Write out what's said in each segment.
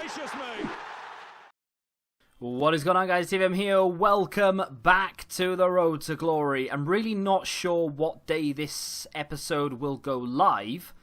Gracious me! What is going on, guys? TVM here. Welcome back to the Road to Glory. I'm really not sure what day this episode will go live,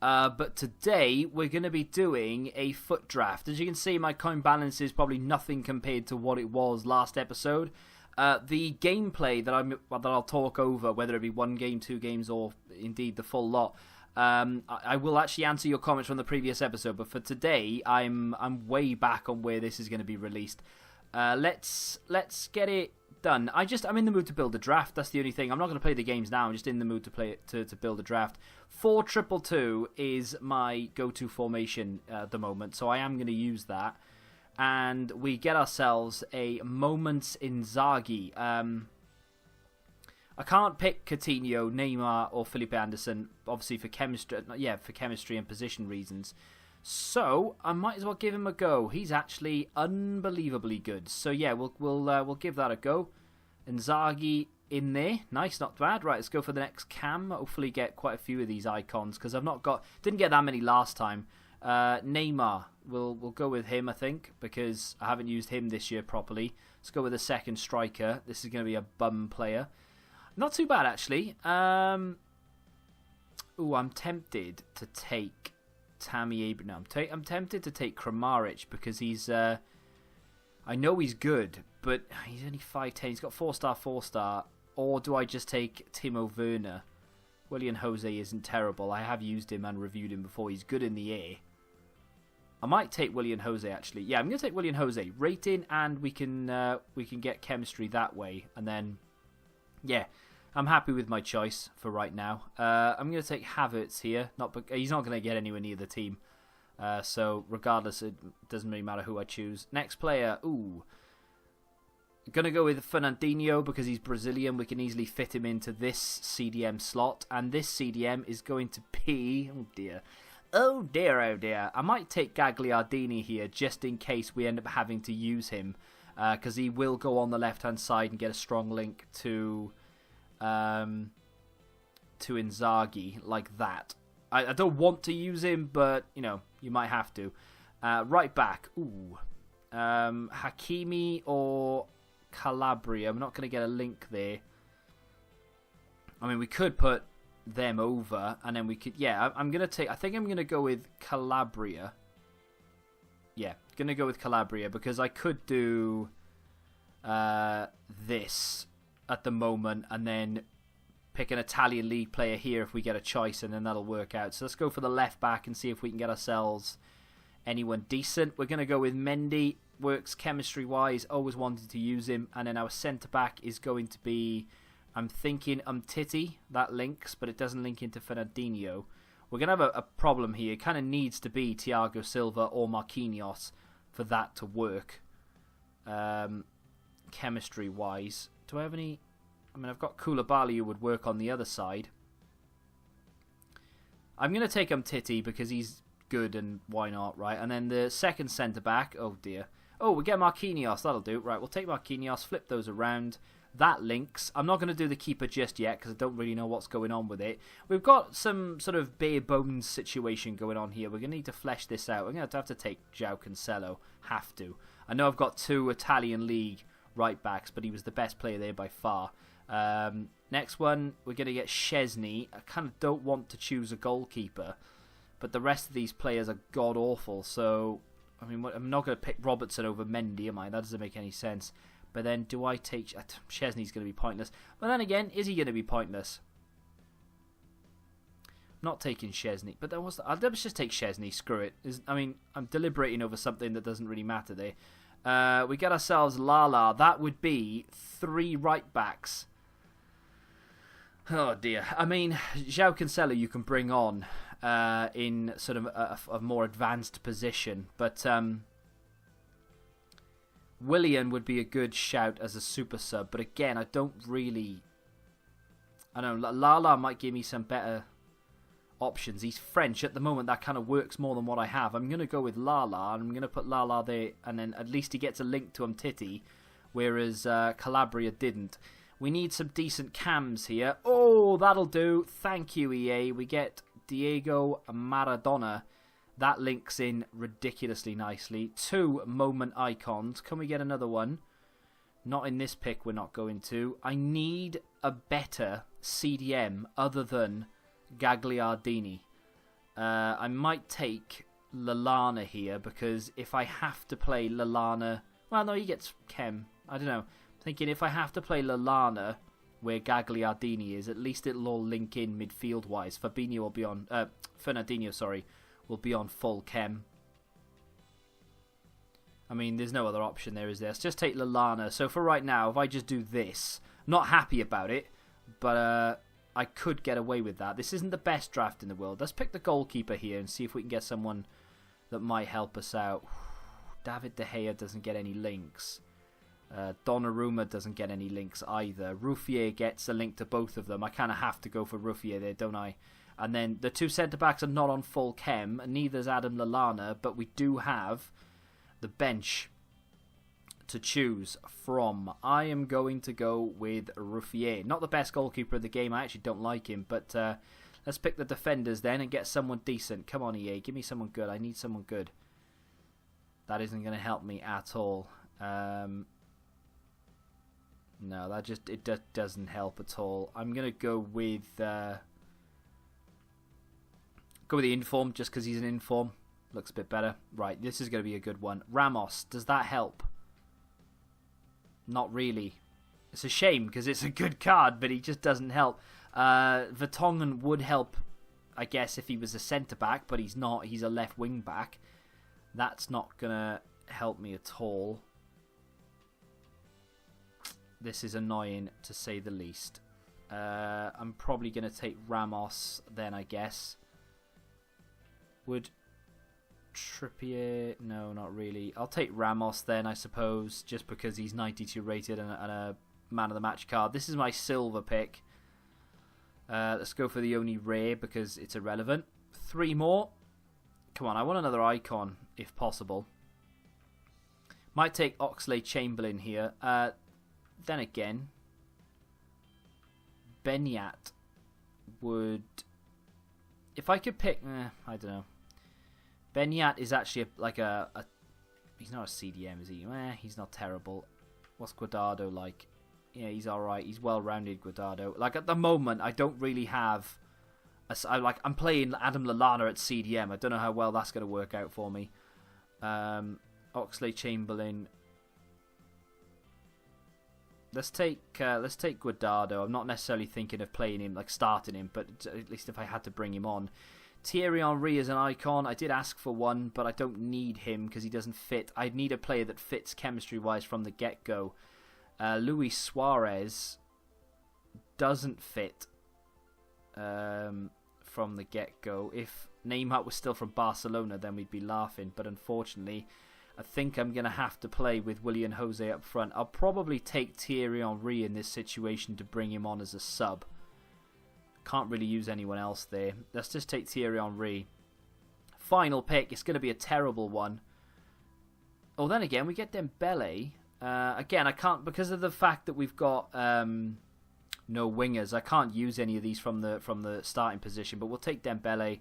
but today we're going to be doing a foot draft. As you can see, my coin balance is probably nothing compared to what it was last episode. The gameplay that I'll talk over, whether it be one game, two games, or indeed the full lot, I will actually answer your comments from the previous episode. But for today, I'm way back on where this is going to be released. Let's get it done. I'm in the mood to build a draft. That's the only thing. I'm not going to play the games now. I'm just in the mood to play it to build a draft. 4-2-2 is my go-to formation at the moment, so I am going to use that. And we get ourselves a Moments Inzaghi. I can't pick Coutinho, Neymar, or Felipe Anderson, obviously for chemistry and position reasons. So I might as well give him a go. He's actually unbelievably good. So yeah, we'll give that a go. Inzaghi in there, nice, not bad. Right, let's go for the next cam. Hopefully get quite a few of these icons because didn't get that many last time. Neymar, we'll go with him, I think, because I haven't used him this year properly. Let's go with the second striker. This is going to be a bum player. Not too bad, actually. I'm tempted to take Tammy Abraham. No, I'm tempted to take Kramaric because he's... I know he's good, but he's only 5'10". He's got 4-star, 4-star. Or do I just take Timo Werner? William Jose isn't terrible. I have used him and reviewed him before. He's good in the air. I might take William Jose, actually. Yeah, I'm going to take William Jose. Rating, and we can get chemistry that way. And then, yeah, I'm happy with my choice for right now. I'm going to take Havertz here. He's not going to get anywhere near the team. So, regardless, it doesn't really matter who I choose. Next player, going to go with Fernandinho because he's Brazilian. We can easily fit him into this CDM slot. And this CDM is going to be... Oh, dear. Oh, dear, oh, dear. I might take Gagliardini here just in case we end up having to use him. Because he will go on the left-hand side and get a strong link to Inzaghi like that. I don't want to use him, but, you know, you might have to. Right back. Hakimi or Calabria. I'm not going to get a link there. I mean, we could put them over, and then we could... Yeah, I think I'm going to go with Calabria. Yeah, going to go with Calabria, because I could do this at the moment, and then pick an Italian league player here if we get a choice, and then that'll work out. So let's go for the left back and see if we can get ourselves anyone decent. We're going to go with Mendy. Works chemistry-wise. Always wanted to use him. And then our centre-back is going to be... I'm thinking Umtiti. That links, but it doesn't link into Fernandinho. We're going to have a problem here. It kind of needs to be Thiago Silva or Marquinhos for that to work. Chemistry-wise. Do I have any... I mean, I've got Koulibaly who would work on the other side. I'm going to take Umtiti because he's good and why not, right? And then the second centre-back... Oh, dear. Oh, we get Marquinhos. That'll do. Right, we'll take Marquinhos, flip those around. That links. I'm not going to do the keeper just yet because I don't really know what's going on with it. We've got some sort of bare bones situation going on here. We're going to need to flesh this out. We're going to have to take João Cancelo. Have to. I know I've got 2 Italian league right backs, but he was the best player there by far. Next one, we're going to get Szczesny. I kind of don't want to choose a goalkeeper, but the rest of these players are god-awful, so... I mean, I'm not going to pick Robertson over Mendy, am I? That doesn't make any sense. But then, do I take... Szczesny's going to be pointless. But then again, is he going to be pointless? I'm not taking Szczesny. But let's just take Szczesny. Screw it. I'm deliberating over something that doesn't really matter there. We get ourselves Lala. That would be 3 right backs. Oh, dear. I mean, João Cancelo you can bring on in sort of a more advanced position. But... Willian would be a good shout as a super sub, but again, I don't really... I don't know, Lala might give me some better options. He's French. At the moment, that kind of works more than what I have. I'm going to go with Lala, and I'm going to put Lala there, and then at least he gets a link to Umtiti, whereas Calabria didn't. We need some decent cams here. Oh, that'll do. Thank you, EA. We get Diego Maradona. That links in ridiculously nicely. 2 moment icons. Can we get another one? Not in this pick, we're not going to. I need a better CDM other than Gagliardini. I might take Lallana here, because if I have to play Lallana... Well, no, he gets Chem. I don't know. I'm thinking if I have to play Lallana where Gagliardini is, at least it'll all link in midfield-wise. Fabinho will be on... Fernandinho, sorry, will be on full Chem. I mean, there's no other option there, is there? Let's just take Lallana. So for right now, if I just do this, not happy about it, but I could get away with that. This isn't the best draft in the world. Let's pick the goalkeeper here and see if we can get someone that might help us out. David De Gea doesn't get any links. Donnarumma doesn't get any links either. Ruffier gets a link to both of them. I kind of have to go for Ruffier there, don't I? And then the 2 centre-backs are not on full Chem. Neither's Adam Lallana, but we do have the bench to choose from. I am going to go with Ruffier. Not the best goalkeeper in the game. I actually don't like him, but let's pick the defenders then and get someone decent. Come on, EA, give me someone good. I need someone good. That isn't going to help me at all. No, that just doesn't help at all. I'm going to go with the inform, just because he's an inform. Looks a bit better. Right, this is going to be a good one. Ramos, does that help? Not really. It's a shame because it's a good card, but he just doesn't help. Vertonghen would help, I guess, if he was a centre-back, but he's not. He's a left wing-back. That's not going to help me at all. This is annoying, to say the least. I'm probably going to take Ramos then, I guess. Would Trippier... No, not really. I'll take Ramos then, I suppose, just because he's 92 rated and a man of the match card. This is my silver pick. Let's go for the only rare because it's irrelevant. 3 more. Come on, I want another icon if possible. Might take Oxlade-Chamberlain here. Then again, Benyat would... If I could pick... I don't know. Benyat is actually like a... He's not a CDM, is he? He's not terrible. What's Guardado like? Yeah, he's alright. He's well-rounded, Guardado. Like, at the moment, I don't really have... I'm playing Adam Lallana at CDM. I don't know how well that's going to work out for me. Oxlade-Chamberlain... Let's take Guardado. I'm not necessarily thinking of playing him, like starting him, but at least if I had to bring him on. Thierry Henry is an icon. I did ask for one, but I don't need him because he doesn't fit. I need a player that fits chemistry-wise from the get-go. Luis Suarez doesn't fit from the get-go. If Neymar was still from Barcelona, then we'd be laughing, but unfortunately... I think I'm going to have to play with Willian Jose up front. I'll probably take Thierry Henry in this situation to bring him on as a sub. Can't really use anyone else there. Let's just take Thierry Henry. Final pick. It's going to be a terrible one. Oh, then again, we get Dembele. Again, I can't, because of the fact that we've got no wingers, I can't use any of these from the starting position, but we'll take Dembele.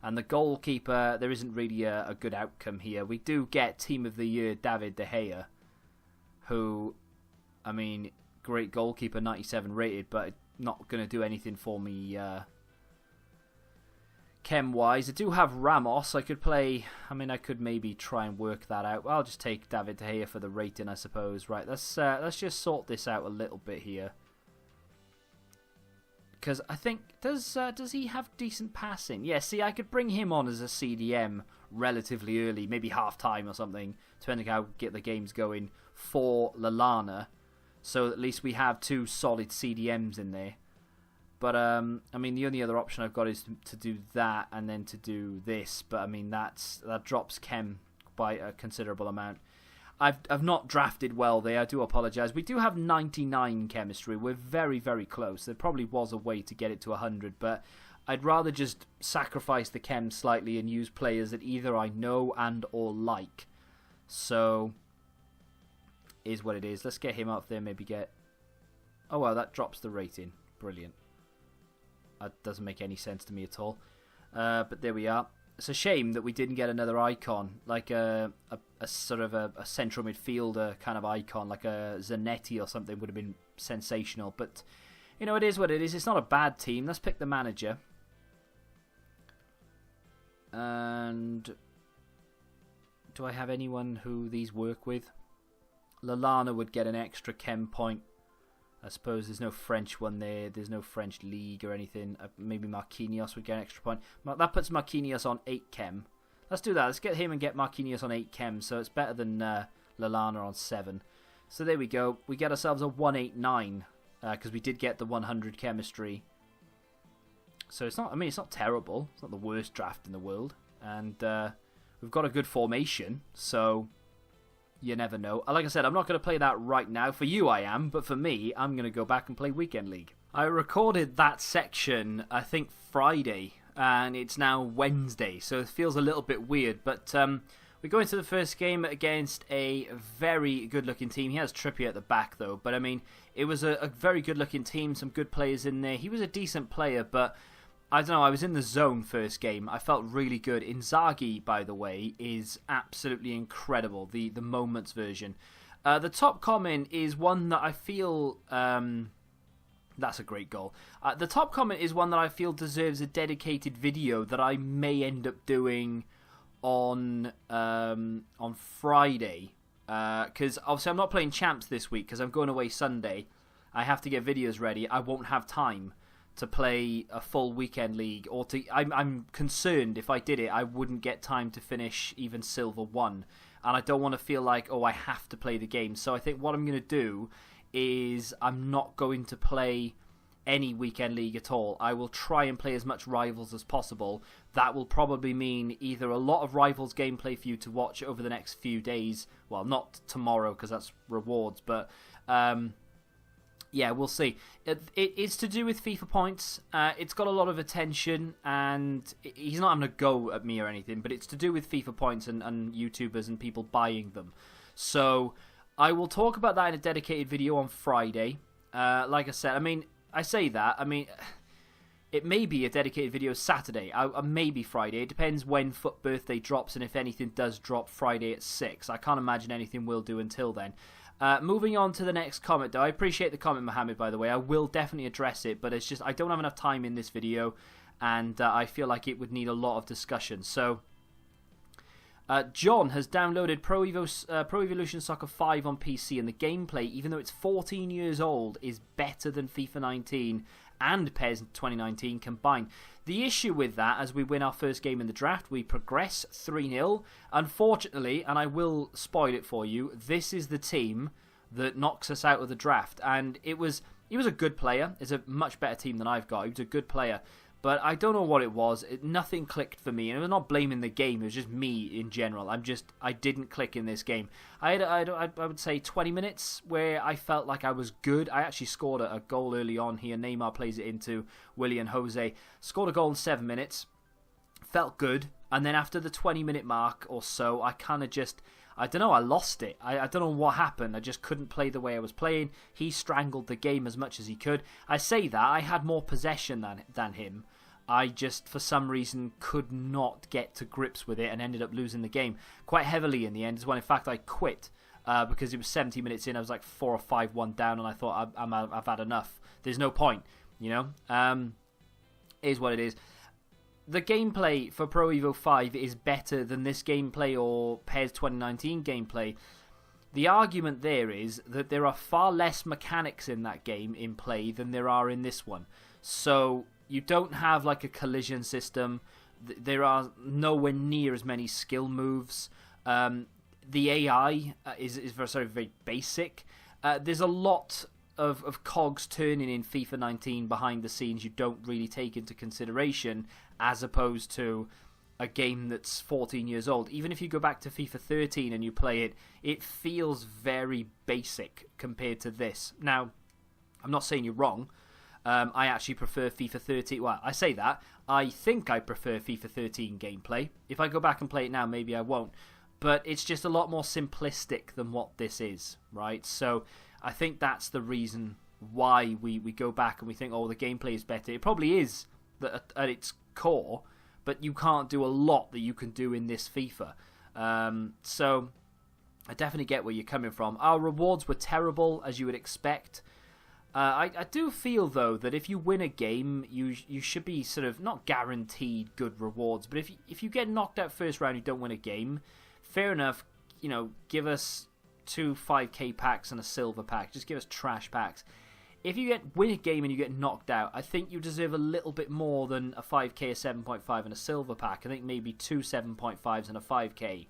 And the goalkeeper, there isn't really a good outcome here. We do get Team of the Year David De Gea, who, I mean, great goalkeeper, 97 rated, but not going to do anything for me chem-wise. I do have Ramos. I could play, I mean, I could maybe try and work that out. I'll just take David De Gea for the rating, I suppose. Right, let's just sort this out a little bit here. Because I think, does he have decent passing? Yeah, see, I could bring him on as a CDM relatively early, maybe half-time or something, depending how get the games going, for Lallana. So at least we have 2 solid CDMs in there. But, I mean, the only other option I've got is to do that and then to do this. But, I mean, that drops chem by a considerable amount. I've not drafted well there. I do apologise. We do have 99 chemistry. We're very, very close. There probably was a way to get it to 100, but I'd rather just sacrifice the chem slightly and use players that either I know and or like. So, is what it is. Let's get him up there. Maybe get... Oh, well, that drops the rating. Brilliant. That doesn't make any sense to me at all. But there we are. it's a shame that we didn't get another icon, like a sort of a central midfielder kind of icon, like a Zanetti or something would have been sensational. But, you know, it is what it is. It's not a bad team. Let's pick the manager. And do I have anyone who these work with? Lallana would get an extra chem point. I suppose there's no French one there. There's no French league or anything. Maybe Marquinhos would get an extra point. That puts Marquinhos on 8 chem. Let's do that. Let's get him and get Marquinhos on 8 chem. So it's better than Lallana on 7. So there we go. We get ourselves a 189 because we did get the 100 chemistry. So it's not. I mean, it's not terrible. It's not the worst draft in the world, and we've got a good formation. So. You never know. Like I said, I'm not going to play that right now. For you, I am. But for me, I'm going to go back and play Weekend League. I recorded that section, I think, Friday. And it's now Wednesday. So it feels a little bit weird. But we go into the first game against a very good-looking team. He has Trippier at the back, though. But, I mean, it was a very good-looking team. Some good players in there. He was a decent player, but... I don't know, I was in the zone first game. I felt really good. Inzaghi, by the way, is absolutely incredible, the Moments version. The top comment is one that I feel... that's a great goal. The top comment is one that I feel deserves a dedicated video that I may end up doing on Friday. Because obviously I'm not playing Champs this week because I'm going away Sunday. I have to get videos ready. I won't have time to play a full Weekend League, or I'm concerned if I did it, I wouldn't get time to finish even Silver 1, and I don't want to feel like, oh, I have to play the game. So I think what I'm going to do is I'm not going to play any Weekend League at all. I will try and play as much Rivals as possible. That will probably mean either a lot of Rivals gameplay for you to watch over the next few days, well, not tomorrow because that's rewards, but... yeah, we'll see. It's to do with FIFA points. It's got a lot of attention, and he's not having a go at me or anything, but it's to do with FIFA points and YouTubers and people buying them. So I will talk about that in a dedicated video on Friday. Like I said, I mean, I say that. I mean, it may be a dedicated video Saturday, maybe Friday. It depends when Foot Birthday drops, and if anything does drop Friday at 6. I can't imagine anything will do until then. Moving on to the next comment, though. I appreciate the comment, Mohammed, by the way. I will definitely address it, but it's just I don't have enough time in this video, and I feel like it would need a lot of discussion. So, John has downloaded Pro Evolution Soccer 5 on PC, and the gameplay, even though it's 14 years old, is better than FIFA 19 and PES 2019 combined. The issue with that, as we win our first game in the draft, we progress 3-0. Unfortunately, and I will spoil it for you, this is the team that knocks us out of the draft. And he was a good player. It's a much better team than I've got. He was a good player. But I don't know what it was. Nothing clicked for me. And I'm not blaming the game. It was just me in general. I didn't click in this game. I would say 20 minutes where I felt like I was good. I actually scored a goal early on here. Neymar plays it into Willian Jose. Scored a goal in 7 minutes. Felt good. And then after the 20-minute mark or so, I kind of just... I don't know, I lost it. I don't know what happened. I just couldn't play the way I was playing. He strangled the game as much as he could. I say that, I had more possession than him. I just, for some reason, could not get to grips with it and ended up losing the game quite heavily in the end. As well, in fact, I quit because it was 70 minutes in. I was like 4 or 5-1 down, and I thought, I've had enough. There's no point, you know? It is what it is. The gameplay for Pro Evo 5 is better than this gameplay or PES 2019 gameplay. The argument there is that there are far less mechanics in that game in play than there are in this one. So you don't have like a collision system. There are nowhere near as many skill moves. The AI is very basic. There's a lot of cogs turning in FIFA 19 behind the scenes you don't really take into consideration, as opposed to a game that's 14 years old. Even if you go back to FIFA 13 and you play it, it feels very basic compared to this. Now, I'm not saying you're wrong. I actually prefer FIFA 13. Well, I say that. I think I prefer FIFA 13 gameplay. If I go back and play it now, maybe I won't. But it's just a lot more simplistic than what this is, right? So I think that's the reason why we go back and we think, oh, the gameplay is better. It probably is at its core, but you can't do a lot that you can do in this FIFA. So I definitely get where you're coming from. Our rewards were terrible, as you would expect. I do feel, though, that if you win a game, you should be sort of not guaranteed good rewards, but if you get knocked out first round, you don't win a game, fair enough, give us 2 5k packs and a silver pack. Just give us trash packs. If you win a game and you get knocked out, I think you deserve a little bit more than a 5k, a 7.5 and a silver pack. I think maybe 2 7.5s and a 5k.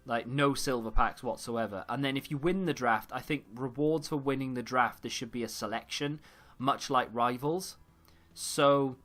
Like, no silver packs whatsoever. And then if you win the draft, I think rewards for winning the draft, there should be a selection, much like Rivals. So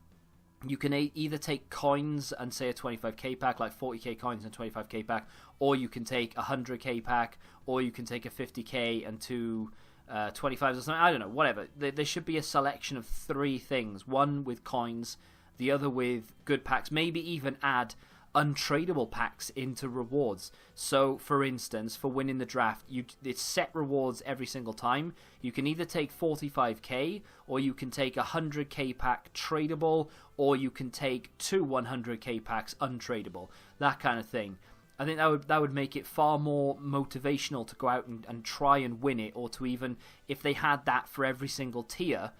you can either take coins and say a 25k pack, like 40k coins and 25k pack, or you can take a 100k pack, or you can take a 50k and 2 25s or something. I don't know, whatever. There should be a selection of 3 things. One with coins, the other with good packs, maybe even add untradeable packs into rewards. So, for instance, for winning the draft, it's set rewards every single time. You can either take 45k, or you can take a 100k pack tradable, or you can take 2 100k packs untradeable. That kind of thing. I think that would make it far more motivational to go out and try and win it, or to even, if they had that for every single tier,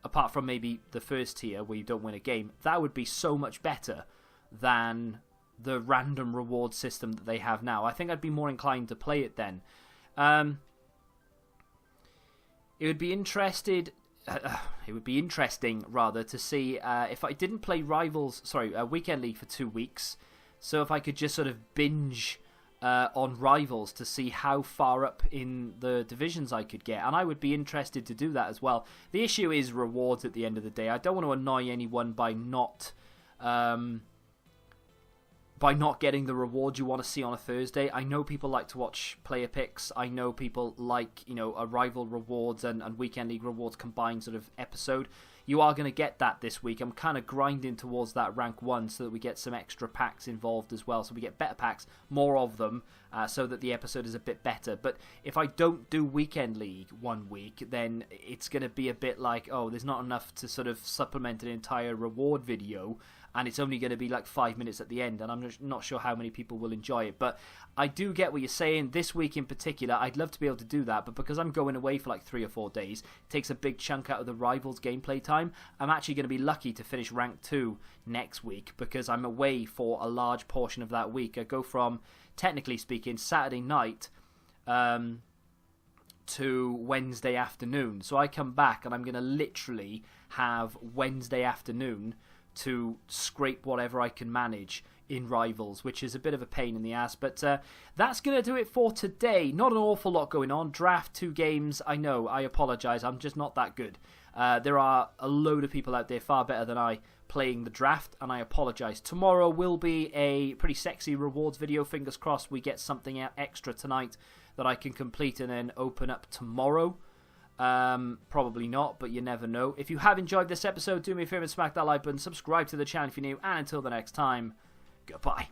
apart from maybe the first tier where you don't win a game, that would be so much better than the random reward system that they have now. I think I'd be more inclined to play it then. It would be interesting rather to see if I didn't play Weekend League for 2 weeks. So if I could just sort of binge on Rivals to see how far up in the divisions I could get, and I would be interested to do that as well. The issue is rewards at the end of the day. I don't want to annoy anyone by not getting the rewards you want to see on a Thursday. I know people like to watch player picks. I know people like, a rival rewards and Weekend League rewards combined sort of episode. You are going to get that this week. I'm kind of grinding towards that rank 1 so that we get some extra packs involved as well. So we get better packs, more of them, so that the episode is a bit better. But if I don't do Weekend League 1 week, then it's going to be a bit like, oh, there's not enough to sort of supplement an entire reward video, and it's only going to be like 5 minutes at the end, and I'm not sure how many people will enjoy it. But I do get what you're saying. This week in particular, I'd love to be able to do that, but because I'm going away for like 3 or 4 days, it takes a big chunk out of the Rivals gameplay time. I'm actually going to be lucky to finish rank 2 next week, because I'm away for a large portion of that week. I go from, technically speaking, Saturday night to Wednesday afternoon. So I come back and I'm going to literally have Wednesday afternoon to scrape whatever I can manage in Rivals, which is a bit of a pain in the ass. But that's going to do it for today. Not an awful lot going on. Draft, 2 games. I know, I apologise. I'm just not that good. There are a load of people out there far better than I playing the draft, and I apologise. Tomorrow will be a pretty sexy rewards video. Fingers crossed we get something extra tonight that I can complete and then open up tomorrow. Probably not, but you never know. If you have enjoyed this episode, do me a favour and smack that like button, subscribe to the channel if you're new, and until the next time, goodbye.